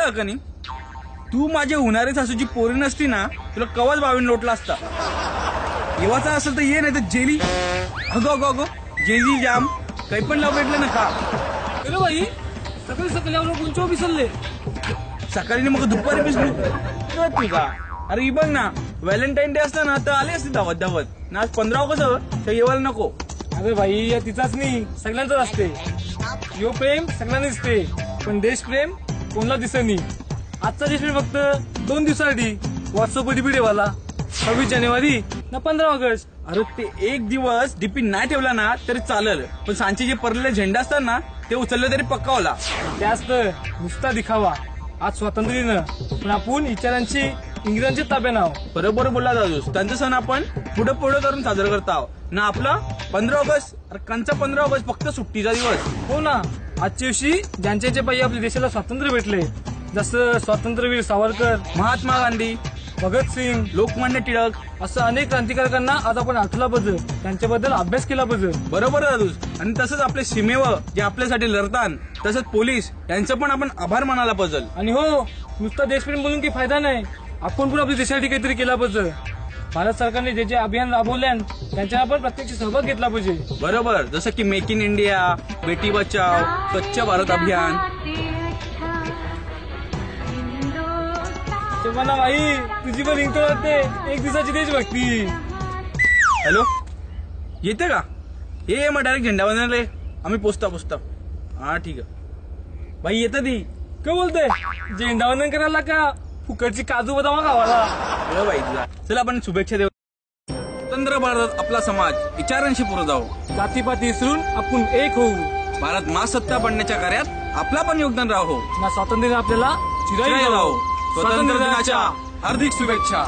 कळलं का नाही? तू माझ्या होणारी सासूची पोरी नसती ना, तुला कवाच बावीन लोटला असता. येवाचा असेल तर ये, नाही तर जेली. अगो अगो अगो, जेली जाम काही पण लाव भेटलं ना का. अरे भाई, सकाळी सकाळी कोणच्या विसरले? सकाळी मग दुपारी पिसलो तू का? अरे ही बघ ना, व्हॅलेंटाईन डे असता ना तर आले असते धावत धावत ना. आज 15 ऑगस्ट तर येवायला नको. अरे भाई, या तिचाच नाही, सगळ्यांचाच असते. यो प्रेम सगळ्यांना दिसते, पण देशप्रेम कोणाला दिसत नाही. आजचा देशप्रेम फक्त 2 दिवसासाठी व्हॉट्सअपवरती व्हिडिओवाला. 26 जानेवारी ना 15 ऑगस्ट. अरे ते एक दिवस डीपी नाही ठेवला ना तरी चालेल, पण सांचे जे परलेले झेंडा असतात ना ते उचलले तरी पक्का होला. जास्त नुसता दिखावा. आज स्वातंत्र्य दिन, पण आपण विचारांची इंग्रजांच्या ताब्या नाव. बरोबर बोलला दादूस. त्यांचा सण आपण पुढे पुढे करून साजरा करत आहोत ना. आपला 15 ऑगस्ट, अरे कंचा 15 ऑगस्ट फक्त सुट्टीचा दिवस. हो ना, आजच्या दिवशी ज्यांच्या पायी आपल्या देशाला स्वातंत्र्य भेटले, जसं स्वातंत्र्यवीर सावरकर, महात्मा गांधी, भगतसिंग, लोकमान्य टिळक, असं अनेक क्रांतिकारकांना आज आपण आठवला पाहिजे, त्यांच्याबद्दल अभ्यास केला पाहिजे. बरोबर दादूस. आणि तसंच आपले सीमेवर जे आपल्यासाठी लढतात, तसंच पोलीस यांचं पण आपण आभार मानायला पाहिजे. आणि हो, नुसता देशप्रेम बोलून काही फायदा नाही, आपण पण आपल्या देशासाठी काहीतरी केला पाहिजे. भारत सरकारने जे जे अभियान राबवले त्यांच्या आपण प्रत्यक्ष सहभाग घेतला पाहिजे. बरोबर, जसं की मेक इन इंडिया, बेटी बचाव, स्वच्छ भारत अभियान. म्हणा भाई, तुझी पण रिंगटोन वाटते एक दिवसाची देशभक्ती. हॅलो, येते का? ये मग डायरेक्ट झेंडा बनवले आम्ही पोचता. हा ठीक आहे भाई, येतं ती. काय बोलते? झेंडावंदन करायला का फुकटची काजू बदाम खावाला? भाई तुला चला आपण शुभेच्छा देऊ. स्वतंत्र भारतात आपला समाज विचारांशी पुढे जाऊ, जातीपाती विसरून आपण एक होऊ, भारत महासत्ता बनण्याच्या कार्यात आपला पण योगदान राहो ना. स्वातंत्र्य आपल्याला चिराई राहो. स्वातंत्र्य दिनाच्या हार्दिक शुभेच्छा.